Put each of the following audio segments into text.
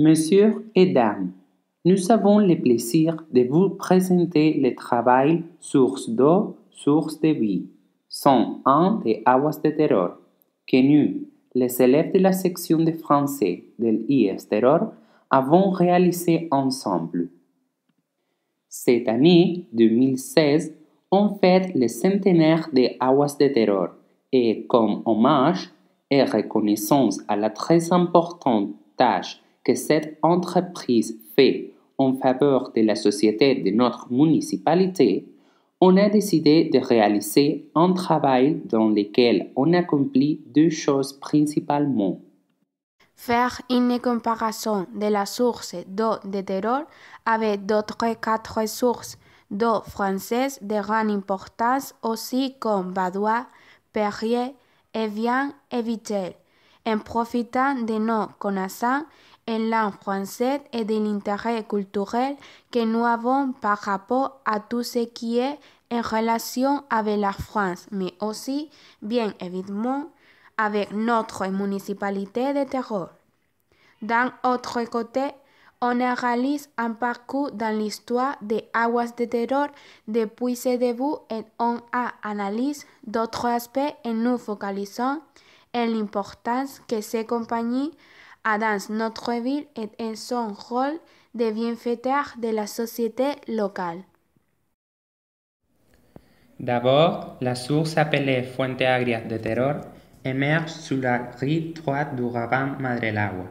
Messieurs et dames, nous avons le plaisir de vous présenter le travail Source d'eau, source de vie, son 1 de Aguas de Terror, que nous, les élèves de la section de français de l'IS Terror, avons réalisé ensemble. Cette année 2016, on fête le centenaire de Aguas de Terror et comme hommage et reconnaissance à la très importante tâche que cette entreprise fait en faveur de la société de notre municipalité, on a décidé de réaliser un travail dans lequel on accomplit deux choses principalement. Faire une comparaison de la source d'eau de Terror avec d'autres 4 sources d'eau françaises de grande importance aussi comme Badois, Perrier, Evian et Vittel, en profitant de nos connaissances en langue française et de l'intérêt culturel que nous avons par rapport à tout ce qui est en relation avec la France, mais aussi, bien évidemment, avec notre municipalité de Terror. D'un autre côté, on réalise un parcours dans l'histoire des Aguas de Terror depuis ses débuts et on analyse d'autres aspects et nous focalisons en l'importance que ces compagnies a dans notre ville et en son rôle de bienfaiteur de la société locale. D'abord, la source appelée Fuente Agria de Terror émerge sous la rive droite du ravin Madrelagua.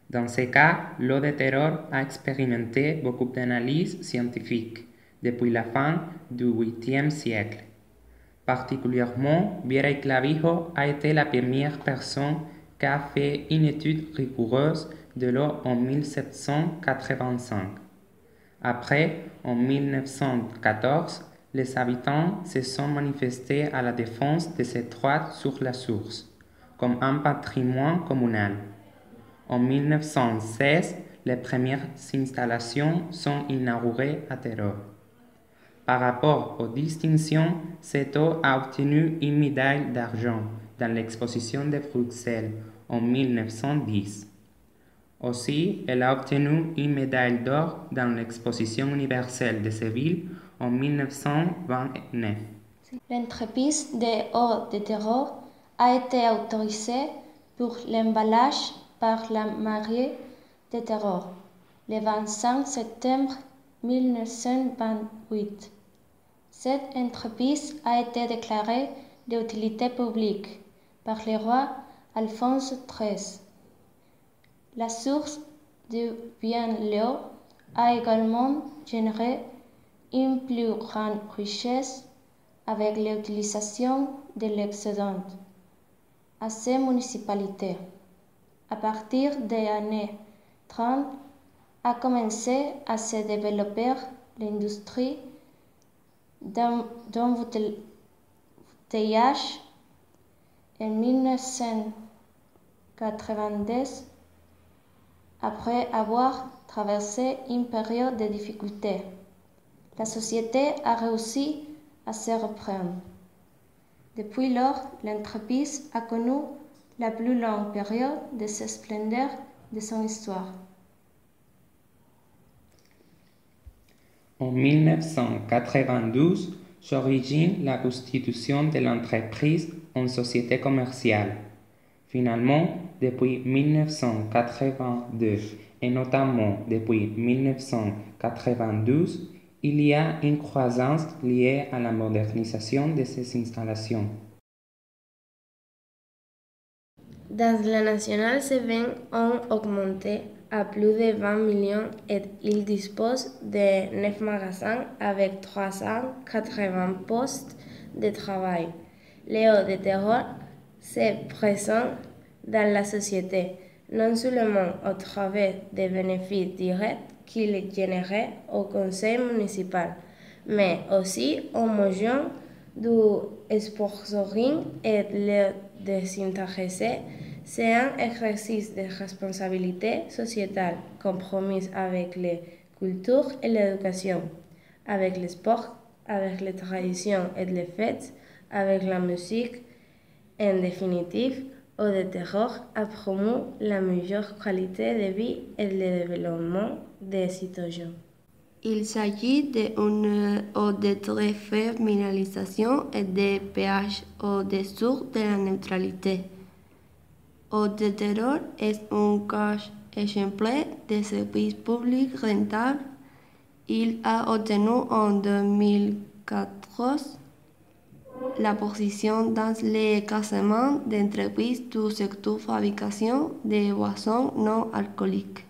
Dans ce cas, l'eau de Terror a expérimenté beaucoup d'analyses scientifiques depuis la fin du 8e siècle. Particulièrement, Viera y Clavijo a été la première personne qui a fait une étude rigoureuse de l'eau en 1785. Après, en 1914, les habitants se sont manifestés à la défense de ces droits sur la source, comme un patrimoine communal. En 1916, les premières installations sont inaugurées à Terror. Par rapport aux distinctions, cette eau a obtenu une médaille d'argent dans l'exposition de Bruxelles en 1910. Aussi, elle a obtenu une médaille d'or dans l'exposition universelle de Séville en 1929. L'entreprise de eau de Terror a été autorisée pour l'emballage par la mairie de Terror le 25 septembre 1928. Cette entreprise a été déclarée d'utilité publique par le roi Alphonse XIII. La source du bien l'eau a également généré une plus grande richesse avec l'utilisation de l'excédent à ces municipalités. À partir des années 30, a commencé à se développer l'industrie d'embouteillage. En 1990, après avoir traversé une période de difficultés, la société a réussi à se reprendre. Depuis lors, l'entreprise a connu la plus longue période de ses splendeurs de son histoire. En 1992 s'origine la constitution de l'entreprise en société commerciale. Finalement, depuis 1982 et notamment depuis 1992, il y a une croissance liée à la modernisation de ces installations. Dans la nationale, ces ventes ont augmenté à plus de 20 millions et il dispose de 9 magasins avec 380 postes de travail. L'eau de Terror se présente dans la société, non seulement au travers des bénéfices directs qu'il génère au conseil municipal, mais aussi en moyen du sponsoring et le désintéressé. C'est un exercice de responsabilité sociétale compromis avec la culture et l'éducation, avec le sport, avec les traditions et les fêtes, avec la musique. En définitive, ou de terror a promu la meilleure qualité de vie et le développement des citoyens. Il s'agit d'une ou de très faible minéralisation et de pH au-dessous de la neutralité. Au de terror est un cas exemplaire de service public rentable. Il a obtenu en 2014 la position dans le classement d'entreprises du secteur fabrication de boissons non alcooliques.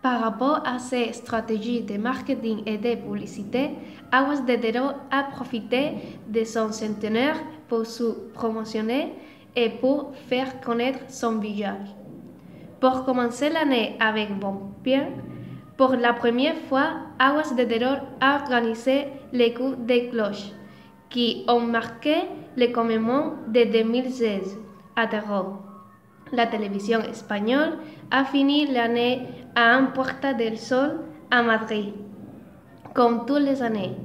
Par rapport à ces stratégies de marketing et de publicité, Aguas de Terror a profité de son centenaire pour se promotionner et pour faire connaître son visage. Pour commencer l'année avec bon pied, pour la première fois, Aguas de Terror a organisé les coups de cloche qui ont marqué le commencement de 2016 à Terror. La télévision espagnole a fini l'année à un Puerta del Sol à Madrid, comme toutes les années.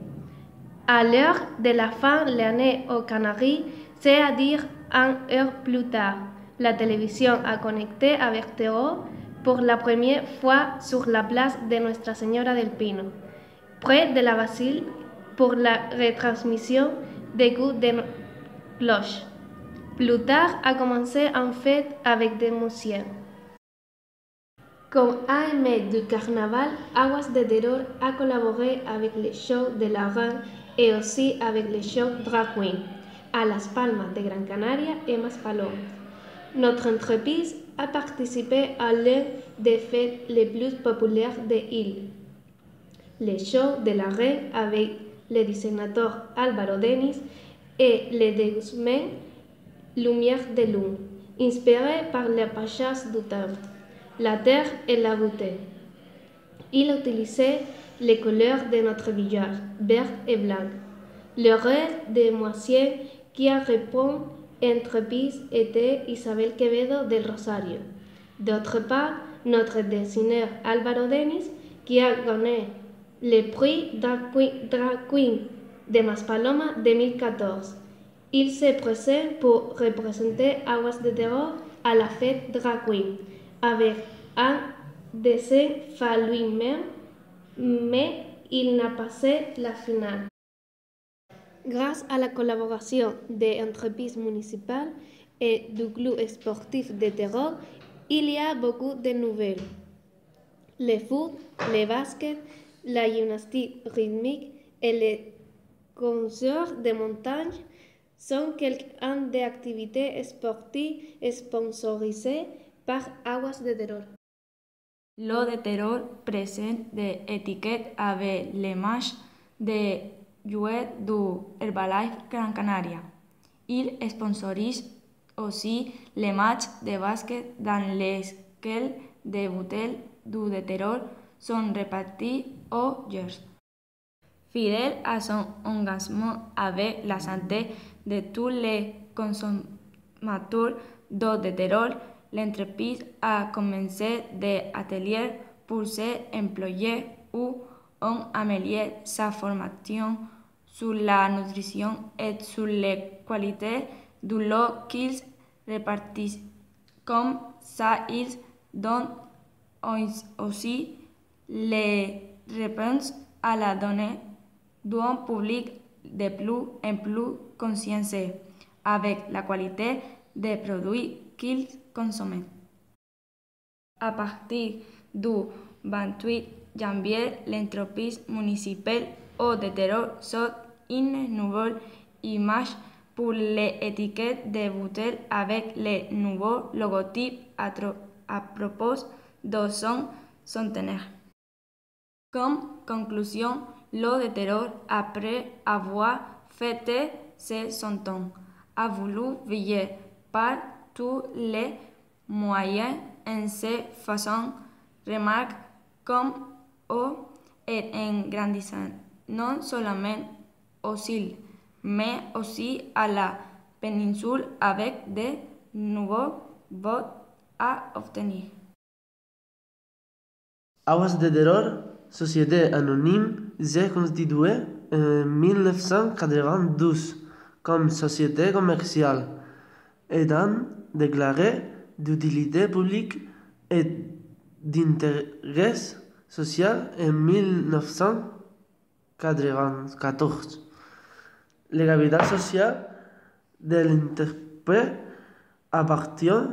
À l'heure de la fin de l'année aux Canaries, c'est-à-dire une heure plus tard, la télévision a connecté avec Terror pour la première fois sur la place de Nuestra Señora del Pino, près de la basilique, pour la retransmission des coups de cloche. Plus tard a commencé en fête avec des musiciens. Comme AME du carnaval, Aguas de Terror a collaboré avec les shows de la reine et aussi avec les shows drag queen à Las Palmas de Gran Canaria et Maspalomas. Notre entreprise a participé à l'une des fêtes les plus populaires de l'île, les shows de la reine avec le dessinateur Álvaro Denis et le dégustement Lumière de lune, inspiré par les pages du temps, la terre et la beauté. Il utilisait les couleurs de notre visage, vert et blanc. Le rêve de Moisien qui a répondu entreprise était Isabel Quevedo del Rosario. D'autre part, notre dessinateur Álvaro Denis, qui a gagné le prix Drag Queen de Maspalomas 2014. Il s'est pressé pour représenter Aguas de Terror à la fête Drag Queen, avec un dessin fait lui-même, mais il n'a passé la finale. Grâce à la collaboration des entreprises municipales et du club sportif de Terror, il y a beaucoup de nouvelles. Le foot, le basket, la gymnastique rythmique et les concerts de montagne sont quelques-unes des activités sportives sponsorisées par Aguas de Terror. L'eau de Terror présente des étiquettes avec les matchs de jouets du Herbalife Gran Canaria. Il sponsorise aussi les matchs de basket dans lesquels des bouteilles d'eau de Terror sont réparties aux joueurs. Fidèle à son engagement avec la santé de tous les consommateurs d'eau de Terror, l'entreprise a commencé des ateliers pour ses employés où on améliore sa formation sur la nutrition et sur les qualités de l'eau qu'ils répartissent. Comme ça, ils donnent aussi les réponses à la donnée d'un public de plus en plus consciencieux avec la qualité des produits qu'ils consomment. À partir du 28 janvier, l'entreprise municipale Eau de Terror sort une nouvelle image pour les étiquettes de bouteilles avec le nouveau logotype à propos de son centenaire. Comme conclusion, l'Eau de Terror, après avoir fêté ses 100 ans, a voulu veiller par tous les moyens en se faisant remarquer comme eau et en grandissant non seulement aux îles, mais aussi à la péninsule avec de nouveaux votes à obtenir. Aguas de Terror, société anonyme, s'est constituée en 1992 comme société commerciale. étant déclaré d'utilité publique et d'intérêt social en 1994. Le capital social de l'entreprise appartient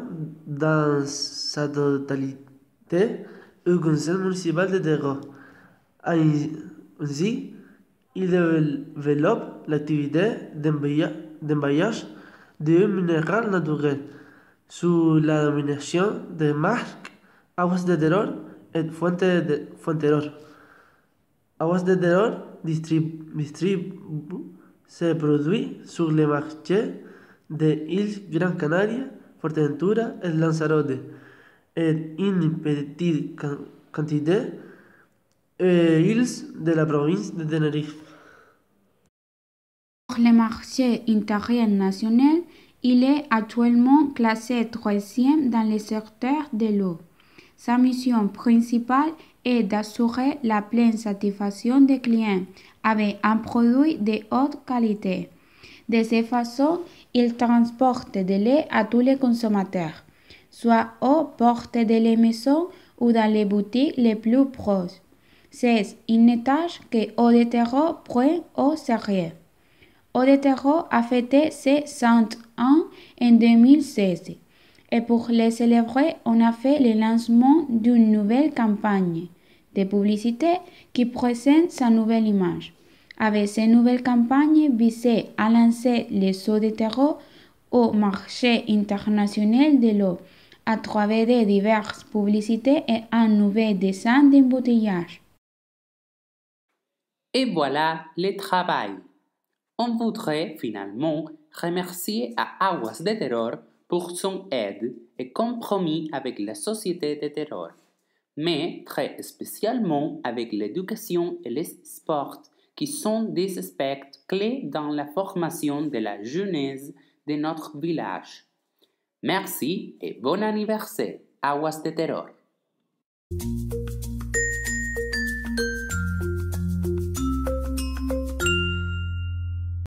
dans sa totalité au conseil municipal de Terror. Ainsi, il développe l'activité d'emballage de minerais naturels sous la domination des marques Aguas de Terror et Fuenterror. Aguas de Terror distribue ses produits sur les marchés des îles Gran Canaria, Fuerteventura et Lanzarote, et une petite quantité îles de la province de Tenerife. Pour le marché intérieur national, il est actuellement classé 3e dans le secteur de l'eau. Sa mission principale est d'assurer la pleine satisfaction des clients avec un produit de haute qualité. De cette façon, il transporte de lait à tous les consommateurs, soit aux portes de les maisons ou dans les boutiques les plus proches. C'est une tâche que Eau de Terror prend au sérieux. Eau de Terror a fêté ses 100 ans en 2016 et pour les célébrer, on a fait le lancement d'une nouvelle campagne de publicité qui présente sa nouvelle image. Avec cette nouvelle campagne visée à lancer les Eaux de Terror au marché international de l'eau à travers de diverses publicités et un nouvel dessin d'embouteillage. Et voilà le travail. On voudrait finalement remercier à Aguas de Terror pour son aide et compromis avec la société de Terror, mais très spécialement avec l'éducation et les sports qui sont des aspects clés dans la formation de la jeunesse de notre village. Merci et bon anniversaire, Aguas de Terror.